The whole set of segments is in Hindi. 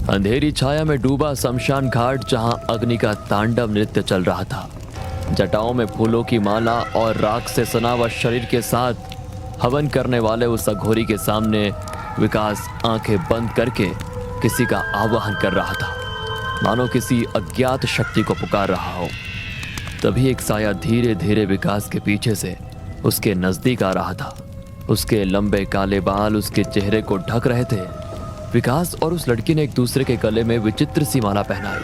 अंधेरी छाया में डूबा शमशान घाट, जहां अग्नि का तांडव नृत्य चल रहा था। जटाओं में फूलों की माला और राख से सना हुआ शरीर के साथ हवन करने वाले उस अघोरी के सामने विकास आंखें बंद करके किसी का आवाहन कर रहा था, मानो किसी अज्ञात शक्ति को पुकार रहा हो। तभी एक साया धीरे धीरे विकास के पीछे से उसके नजदीक आ रहा था। उसके लंबे काले बाल उसके चेहरे को ढक रहे थे। विकास और उस लड़की ने एक दूसरे के गले में विचित्र सी माला पहनाई।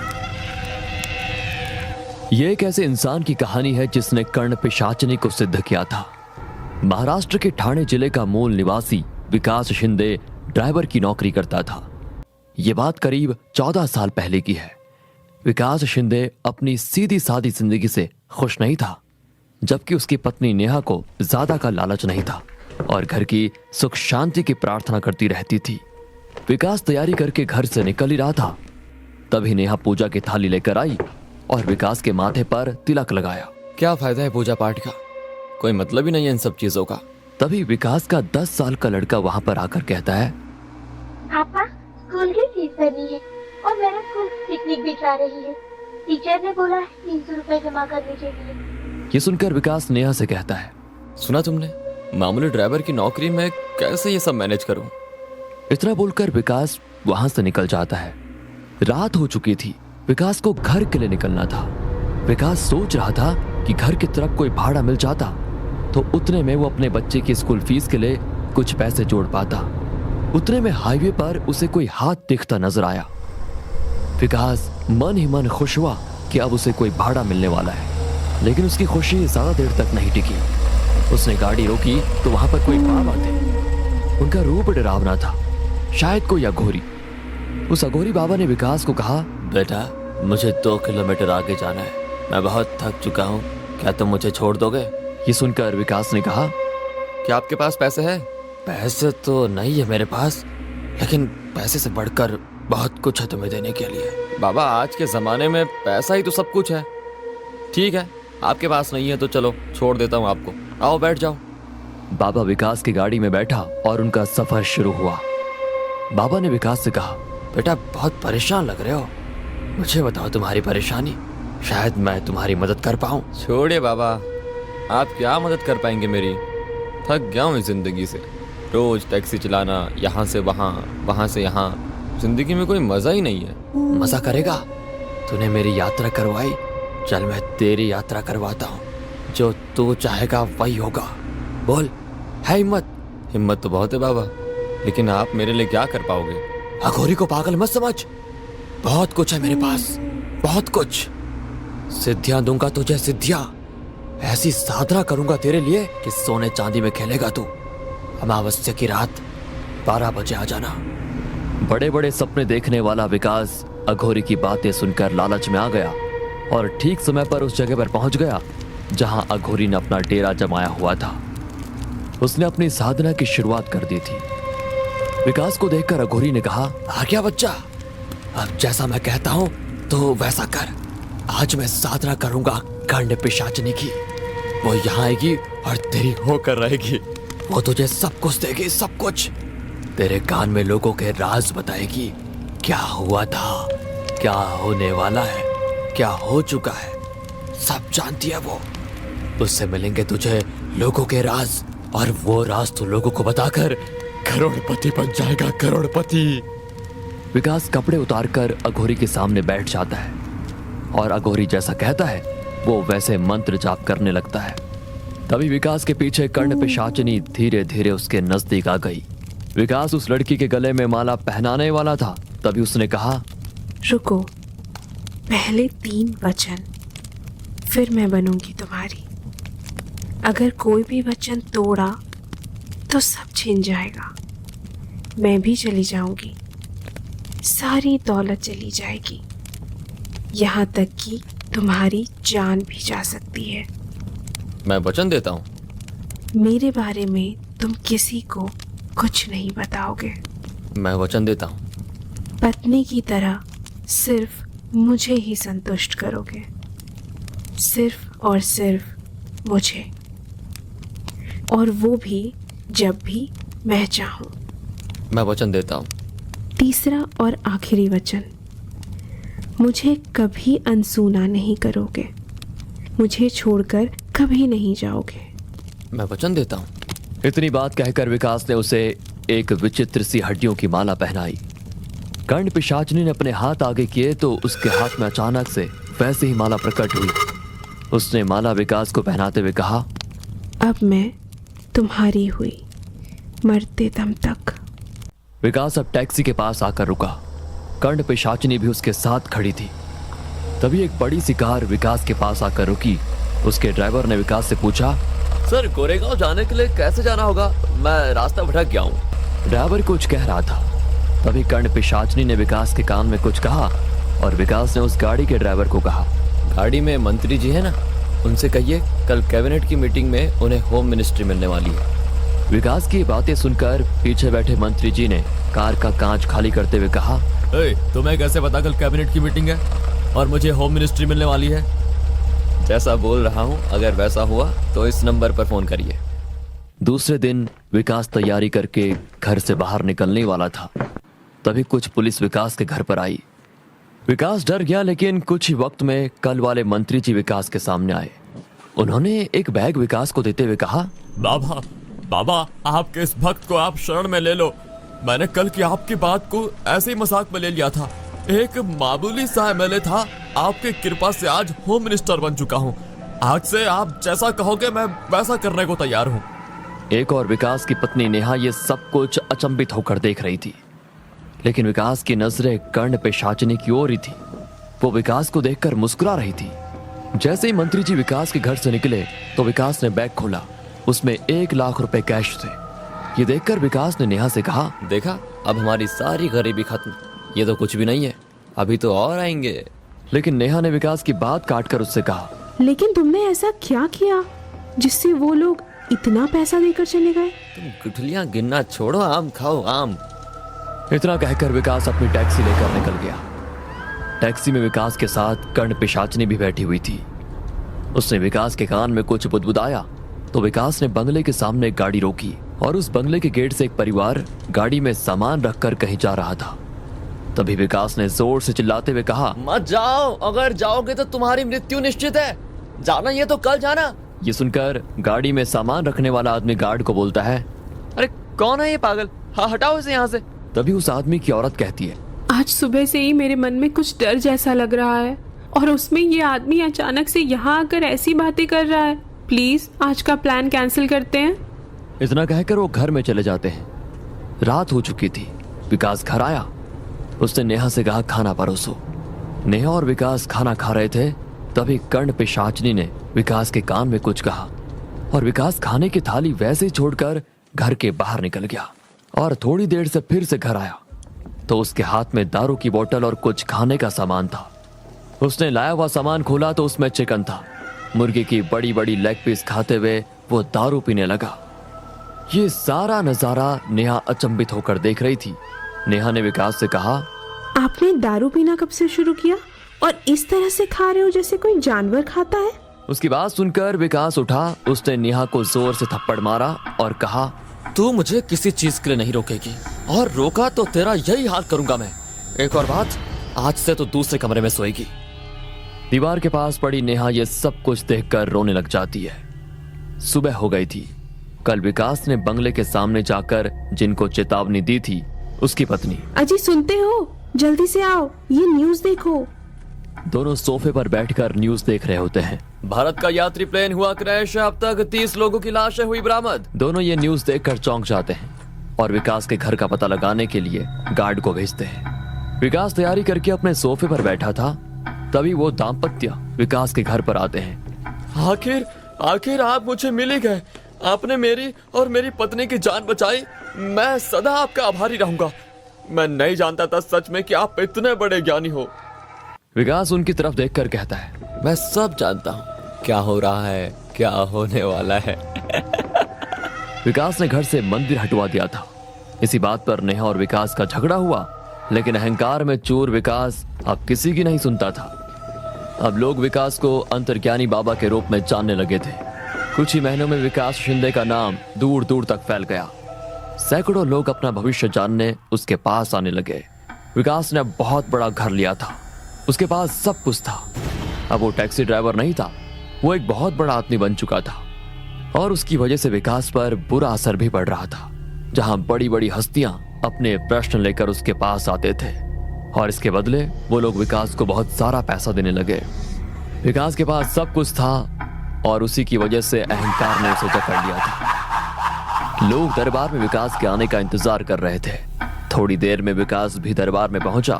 यह एक ऐसे इंसान की कहानी है जिसने कर्ण पिशाचनी को सिद्ध किया था। महाराष्ट्र के ठाणे जिले का मूल निवासी विकास शिंदे ड्राइवर की नौकरी करता था। यह बात करीब 14 साल पहले की है। विकास शिंदे अपनी सीधी सादी जिंदगी से खुश नहीं था, जबकि उसकी पत्नी नेहा को ज्यादा का लालच नहीं था और घर की सुख शांति की प्रार्थना करती रहती थी। विकास तैयारी करके घर से निकल ही रहा था, तभी नेहा पूजा की थाली लेकर आई और विकास के माथे पर तिलक लगाया। क्या फायदा है पूजा पाठ का, कोई मतलब ही नहीं है इन सब चीजों का। तभी विकास का 10 साल का लड़का वहां पर आकर कहता है, पापा, स्कूल की फीस भरनी है और मेरा स्कूल पिकनिक भी जा रही है। टीचर ने बोला है 300 रुपए जमा करने के लिए। ये सुनकर विकास नेहा से कहता है, सुना तुमने, मामूली ड्राइवर की नौकरी में कैसे ये सब मैनेज करूं। इतना बोलकर विकास वहां से निकल जाता है। रात हो चुकी थी, विकास को घर के लिए निकलना था। विकास सोच रहा था कि घर की तरफ कोई भाड़ा मिल जाता तो उतने में वो अपने बच्चे की स्कूल फीस के लिए कुछ पैसे जोड़ पाता। उतने में हाईवे पर उसे कोई हाथ दिखता नजर आया। विकास मन ही मन खुश हुआ कि अब उसे कोई भाड़ा मिलने वाला है, लेकिन उसकी खुशी ज्यादा देर तक नहीं टिकी। उसने गाड़ी रोकी तो वहां पर कोई बाबा थे। उनका रूप डरावना था, शायद कोई अघोरी। उस अघोरी बाबा ने विकास को कहा, बेटा, मुझे 2 किलोमीटर आगे जाना है, मैं बहुत थक चुका हूँ, क्या तुम मुझे छोड़ दोगे। ये सुनकर विकास ने कहा, क्या आपके पास पैसे हैं। पैसे तो नहीं है मेरे पास, लेकिन पैसे से बढ़कर बहुत कुछ है तुम्हें देने के लिए। बाबा, आज के जमाने में पैसा ही तो सब कुछ है। ठीक है, आपके पास नहीं है तो चलो छोड़ देता हूँ आपको, आओ बैठ जाओ। बाबा विकास की गाड़ी में बैठा और उनका सफर शुरू हुआ। बाबा ने विकास से कहा, बेटा, बहुत परेशान लग रहे हो, मुझे बताओ तुम्हारी परेशानी, शायद मैं तुम्हारी मदद कर पाऊँ। छोड़िए बाबा, आप क्या मदद कर पाएंगे मेरी, थक गया हूँ इस जिंदगी से। रोज टैक्सी चलाना, यहाँ से वहाँ, वहाँ से यहाँ, जिंदगी में कोई मजा ही नहीं है। मजा करेगा, तूने मेरी यात्रा करवाई, चल मैं तेरी यात्रा करवाता हूँ। जो तू चाहेगा वही होगा, बोल, है हिम्मत। हिम्मत तो बहुत है बाबा, लेकिन आप मेरे लिए क्या कर पाओगे। अघोरी को पागल मत समझ, बहुत कुछ है मेरे पास, बहुत कुछ। सिद्धियां दूंगा तुझे, सिद्धियां। ऐसी साधना करूंगा तेरे लिए कि सोने चांदी में खेलेगा तू। अमावस्या की रात 12 बजे आ जाना। बड़े बड़े सपने देखने वाला विकास अघोरी की बातें सुनकर लालच में आ गया और ठीक समय पर उस जगह पर पहुंच गया जहां अघोरी ने अपना डेरा जमाया हुआ था। उसने अपनी साधना की शुरुआत कर दी थी। विकास को देखकर अघोरी ने कहा, आ गया बच्चा, अब जैसा मैं कहता हूं तो वैसा कर। आज मैं साधना करूंगा कर्ण पिशाचनी की। वो यहाँ आएगी और तेरी होकर रहेगी। वो तुझे सब कुछ देगी, सब कुछ। तेरे कान में लोगों के राज बताएगी, क्या हुआ था, क्या होने वाला है, क्या हो चुका है, सब जानती है वो। उससे मिलेंगे तुझे लोगों के राज, और वो राज तो लोगों को बताकर करोड़पति बन जाएगा, करोड़पति। विकास कपड़े उतारकर अघोरी के सामने बैठ जाता है और अघोरी जैसा कहता है वो वैसे मंत्र जाप करने लगता है। तभी विकास के पीछे कर्ण पिशाचनी धीरे धीरे उसके नजदीक आ गई। विकास उस लड़की के गले में माला पहनाने वाला था, तभी उसने कहा, रुको, पहले 3 वचन, फिर मैं बनूंगी तुम्हारी। अगर कोई भी वचन तोड़ा तो सब छिन जाएगा, मैं भी चली जाऊंगी, सारी दौलत चली जाएगी, यहाँ तक कि तुम्हारी जान भी जा सकती है। मैं वचन देता हूँ, मेरे बारे में तुम किसी को कुछ नहीं बताओगे। मैं वचन देता हूँ। पत्नी की तरह सिर्फ मुझे ही संतुष्ट करोगे, सिर्फ और सिर्फ मुझे, और वो भी जब भी मैं चाहूँ। मैं वचन देता हूँ, तीसरा और आखिरी वचन, मुझे कभी अनसुना नहीं करोगे, मुझे छोड़कर कभी नहीं जाओगे। मैं वचन देता हूँ। इतनी बात कहकर विकास ने उसे एक विचित्र सी हड्डियों की माला पहनाई। कर्ण पिशाचनी ने अपने हाथ आगे किए तो उसके हाथ में अचानक से वैसे ही माला प्रकट हुई। उसने माला विकास को पहनाते हुए कहा, अब मैं तुम्हारी हुई, मरते दम तक। विकास अब टैक्सी के पास आकर रुका। कर्ण पिशाचनी भी उसके साथ खड़ी थी। तभी एक बड़ी सी कार विकास के पास आकर रुकी। उसके ड्राइवर ने विकास से पूछा, सर गोरेगांव जाने के लिए कैसे जाना होगा? मैं रास्ता भटक गया हूँ। ड्राइवर कुछ कह रहा था। तभी कर्ण पिशाचनी ने विकास के कान में कुछ कहा और विकास ने उस गाड़ी के ड्राइवर को कहा, गाड़ी में मंत्री जी है ना, उनसे कहिए कल कैबिनेट की मीटिंग में उन्हें होम मिनिस्ट्री मिलने वाली है। विकास की बातें सुनकर पीछे बैठे मंत्री जी ने कार का कांच खाली करते हुए कहा, तुम्हें कैसे पता कल कैबिनेट की मीटिंग है और मुझे होम मिनिस्ट्री मिलने वाली है? जैसा बोल रहा हूँ, अगर वैसा हुआ तो इस नंबर पर फोन करिए। दूसरे दिन विकास तैयारी करके घर से बाहर निकलने वाला था। तभी कुछ पुलिस विकास के घर पर आई। विकास डर गया, लेकिन कुछ ही वक्त में कल वाले मंत्री जी विकास के सामने आए। उन्होंने एक बैग विकास को देते हुए कहा, बाबा बाबा, आपके इस भक्त को आप शरण में ले लो। मैंने कल की आपकी बात को ऐसे ही मजाक में ले लिया था। एक मामूली सा एमएलए था, आपके कृपा से आज होम मिनिस्टर बन चुका हूँ। आज से आप जैसा कहोगे मैं वैसा करने को तैयार हूँ। एक और विकास की पत्नी नेहा ये सब कुछ अचंभित होकर देख रही थी, लेकिन विकास की नजरें कर्ण पिशाचनी की ओर ही थी। वो विकास को देखकर मुस्कुरा रही थी। जैसे ही मंत्री जी विकास के घर से निकले तो विकास ने बैग खोला। उसमें 1 लाख रुपए कैश थे। ये देखकर विकास ने नेहा से कहा, देखा, अब हमारी सारी गरीबी खत्म। ये तो कुछ भी नहीं है, अभी तो और आएंगे। लेकिन नेहा ने विकास की बात काटकर उससे कहा, लेकिन तुमने ऐसा क्या किया जिससे वो लोग इतना पैसा देकर चले गए? तुम गुठलियां गिनना छोड़ो, आम खाओ आम। इतना कहकर विकास अपनी टैक्सी लेकर निकल गया। टैक्सी में विकास के साथ कर्ण पिशाचनी भी बैठी हुई थी। उसने विकास के कान में कुछ बुदबुदाया तो विकास ने बंगले के सामने गाड़ी रोकी और उस बंगले के गेट से एक परिवार गाड़ी में सामान रखकर कहीं जा रहा था। तभी विकास ने जोर से चिल्लाते हुए कहा, मत जाओ, अगर जाओगे तो तुम्हारी मृत्यु निश्चित है। जाना ये तो कल जाना। ये सुनकर गाड़ी में सामान रखने वाला आदमी गार्ड को बोलता है, अरे कौन है ये पागल? हाँ हटाओ इसे यहाँ से। तभी उस आदमी की औरत कहती है, आज सुबह से ही मेरे मन में कुछ डर जैसा लग रहा है और उसमें ये आदमी अचानक से यहाँ आकर ऐसी बातें कर रहा है। प्लीज आज का प्लान कैंसिल करते हैं। इतना कहकर वो घर में चले जाते हैं। रात हो चुकी थी। विकास घर आया। उसने नेहा से कहा, खाना परोसो। नेहा और विकास खाना खा रहे थे। तभी कर्ण पिशाचनी ने विकास के कान में कुछ कहा और विकास खाने की थाली वैसे ही छोड़कर घर के बाहर निकल गया और थोड़ी देर से फिर से घर आया तो उसके हाथ में दारू की बोतल और कुछ खाने का सामान था। उसने लाया हुआ सामान खोला तो उसमें चिकन था। मुर्गी की बड़ी बड़ी लेग पीस खाते हुए वो दारू पीने लगा। ये सारा नजारा नेहा अचंभित होकर देख रही थी। नेहा ने विकास से कहा, आपने दारू पीना कब से शुरू किया और इस तरह से खा रहे हो जैसे कोई जानवर खाता है? उसकी बात सुनकर विकास उठा। उसने नेहा को जोर से थप्पड़ मारा और कहा, तू मुझे किसी चीज के लिए नहीं रोकेगी और रोका तो तेरा यही हाल करूंगा मैं। एक और बात, आज से तो दूसरे कमरे में सोएगी। दीवार के पास पड़ी नेहा ये सब कुछ देखकर रोने लग जाती है। सुबह हो गई थी। कल विकास ने बंगले के सामने जाकर जिनको चेतावनी दी थी उसकी पत्नी, अजी सुनते हो, जल्दी से आओ, ये न्यूज देखो। दोनों सोफे पर बैठकर न्यूज देख रहे होते हैं। भारत का यात्री प्लेन हुआ क्रैश, अब तक 30 लोगों की लाशें हुई बरामद। दोनों ये न्यूज देखकर चौंक जाते हैं और विकास के घर का पता लगाने के लिए गार्ड को भेजते हैं। विकास तैयारी करके अपने सोफे पर बैठा था। तभी वो दाम्पत्य विकास के घर पर आते हैं। आखिर आप मुझे मिल ही गए। आपने मेरी और मेरी पत्नी की जान बचाई। मैं सदा आपका आभारी रहूंगा। मैं नहीं जानता था सच में कि आप इतने बड़े ज्ञानी हो। विकास उनकी तरफ देखकर कहता है, मैं सब जानता हूँ, क्या हो रहा है, क्या होने वाला है। विकास ने घर से मंदिर हटवा दिया था। इसी बात पर नेहा और विकास का झगड़ा हुआ, लेकिन अहंकार में चूर विकास अब किसी की नहीं सुनता था। अब लोग विकास को अंतर्ज्ञानी बाबा के रूप में जानने लगे थे। कुछ ही महीनों में विकास शिंदे का नाम दूर दूर तक फैल गया। सैकड़ों लोग अपना भविष्य जानने उसके पास आने लगे। विकास ने बहुत बड़ा घर लिया था, उसके पास सब कुछ था। अब वो टैक्सी ड्राइवर नहीं था, वो एक बहुत बड़ा आदमी बन चुका था और उसकी वजह से विकास पर बुरा असर भी पड़ रहा था। जहां बड़ी बड़ी हस्तियां अपने प्रश्न लेकर उसके पास आते थे और इसके बदले वो लोग विकास को बहुत सारा पैसा देने लगे। विकास के पास सब कुछ था और उसी की वजह से अहंकार ने उसे जकड़ लिया था। लोग दरबार में विकास के आने का इंतजार कर रहे थे। थोड़ी देर में विकास भी दरबार में पहुंचा।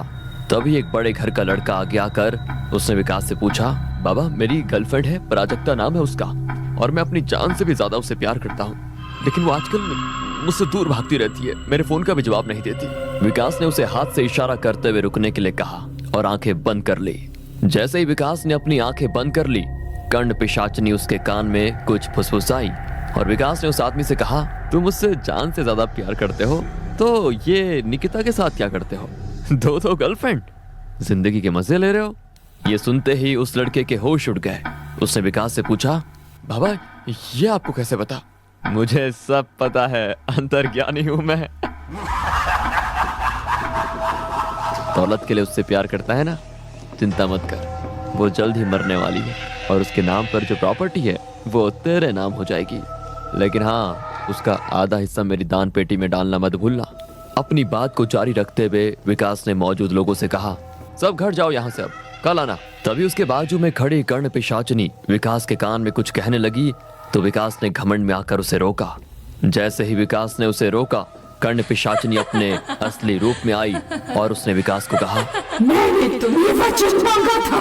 तभी एक बड़े घर का लड़का आगे आकर उसने विकास से पूछा, बाबा मेरी गर्लफ्रेंड है, प्राजक्ता नाम है उसका, और मैं अपनी जान से भी ज्यादा उसे प्यार करता हूँ, लेकिन वो आजकल मुझसे दूर भागती रहती है, मेरे फोन का भी जवाब नहीं देती। विकास ने उसे हाथ से इशारा करते हुए रुकने के लिए कहा और आंखें बंद कर ली। जैसे ही विकास ने अपनी आंखें बंद कर ली, कर्ण पिशाचिनी उसके कान में कुछ फुसफुसाई और विकास ने उस आदमी से कहा, तुम मुझसे जान से ज्यादा प्यार करते हो तो ये निकिता के साथ क्या करते हो? दो गर्लफ्रेंड, जिंदगी के मजे ले रहे हो? ये सुनते ही उस लड़के के होश उड़ गए। उसने विकास से पूछा, बाबा ये आपको कैसे पता? मुझे सब पता है, अंतर्ज्ञानी हूं मैं। दौलत के लिए उससे प्यार करता है ना, चिंता मत कर, वो जल्द ही मरने वाली है और उसके नाम पर जो प्रॉपर्टी है वो तेरे नाम हो जाएगी, लेकिन हाँ उसका आधा हिस्सा मेरी दान पेटी में डालना मत भूलना। अपनी बात को जारी रखते हुए विकास ने मौजूद लोगों से कहा, सब घर जाओ यहाँ से, अब कल आना। तभी उसके बाजू में खड़ी कर्ण पिशाचिनी विकास के कान में कुछ कहने लगी तो विकास ने घमंड में आकर उसे रोका। जैसे ही विकास ने उसे रोका, कर्ण पिशाचिनी अपने असली रूप में आई और उसने विकास को कहा, मैंने तुम्हें वचन मांगा था,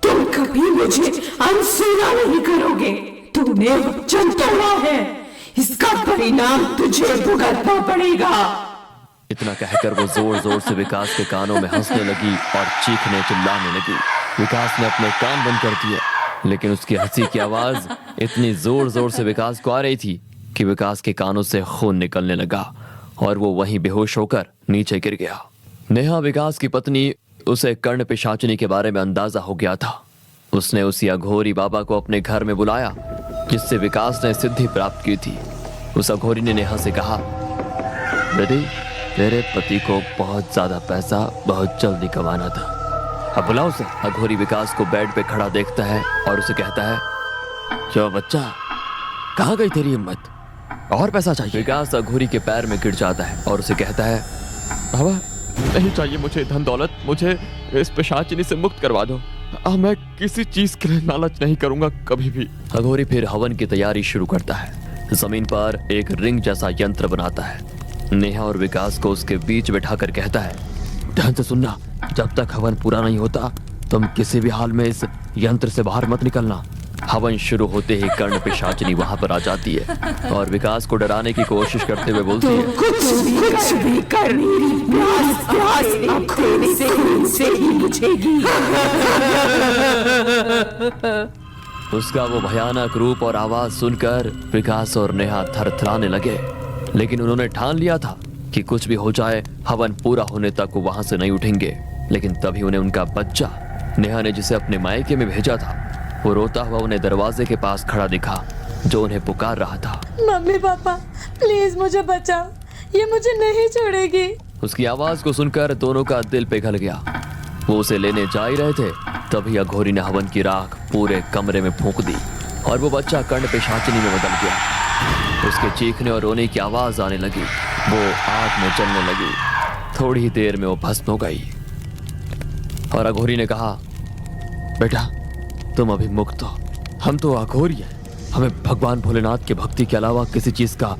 तुम कभी मुझे अनसुना नहीं करोगे। तूने वचन तोड़ा है, इसका परिणाम तुझे भुगतना पड़ेगा। इतना कहकर वो जोर जोर से विकास के कानों में हंसने लगी और चीखने चिल्लाने लगी। विकास ने अपने कान बंद कर दिए, लेकिन उसकी हंसी की आवाज इतनी जोर जोर से विकास को आ रही थी कि विकास के कानों से खून निकलने लगा और वो वहीं बेहोश होकर नीचे गिर गया। नेहा विकास की पत्नी, उसे कर्ण पिशाचिनी के बारे में अंदाजा हो गया था। उसने उसी अघोरी बाबा को अपने घर में बुलाया जिससे विकास ने सिद्धि प्राप्त की थी। उस अघोरी ने नेहा से कहा, बेटी तेरे पति को बहुत ज्यादा पैसा बहुत जल्दी कमाना था, अब बुलाओ उसे। अघोरी विकास को बेड पे खड़ा देखता है और उसे कहता है, क्यों बच्चा, कहाँ गई तेरी हिम्मत, और पैसा चाहिए? विकास अघोरी के पैर में गिर जाता है और उसे कहता है, बाबा नहीं चाहिए मुझे धन दौलत, मुझे इस पिशाचिनी से मुक्त करवा दो, अब मैं किसी चीज के लिए लालच नहीं करूंगा कभी भी। अघोरी फिर हवन की तैयारी शुरू करता है। जमीन पर एक रिंग जैसा यंत्र बनाता है। नेहा और विकास को उसके बीच बैठाकर कहता है, ध्यान से सुनना, जब तक हवन पूरा नहीं होता तुम किसी भी हाल में इस यंत्र से बाहर मत निकलना। हवन शुरू होते ही कर्ण पिशाचिनी वहां पर आ जाती है और विकास को डराने की कोशिश करते हुए बोलती है, कुछ भी कर, मेरी प्यास आंखों से खून से ही बुझेगी। उसका वो भयानक रूप और आवाज सुनकर विकास और नेहा थरथराने लगे, लेकिन उन्होंने ठान लिया था कि कुछ भी हो जाए हवन पूरा होने तक वो वहां से नहीं उठेंगे। लेकिन तभी उन्हें उनका बच्चा, नेहा ने जिसे अपने मायके में भेजा था, वो रोता हुआ उन्हें दरवाजे के पास खड़ा दिखा, जो उन्हें पुकार रहा था, मम्मी पापा प्लीज मुझे बचाओ, ये मुझे नहीं छोड़ेगी। उसकी आवाज को सुनकर दोनों का दिल पिघल गया। वो उसे लेने जा ही रहे थे, तभी अघोरी ने हवन की राख पूरे कमरे में फूंक दी और वो बच्चा कर्ण पिशाचिनी में बदल गया। उसके चीखने और रोने की आवाज आने लगी, वो आग में जलने लगी। थोड़ी ही देर में वो भस्म हो गई और अघोरी ने कहा, बेटा तुम अभी मुक्त हो, हम तो अघोरी हैं, हमें भगवान भोलेनाथ की भक्ति के अलावा किसी चीज का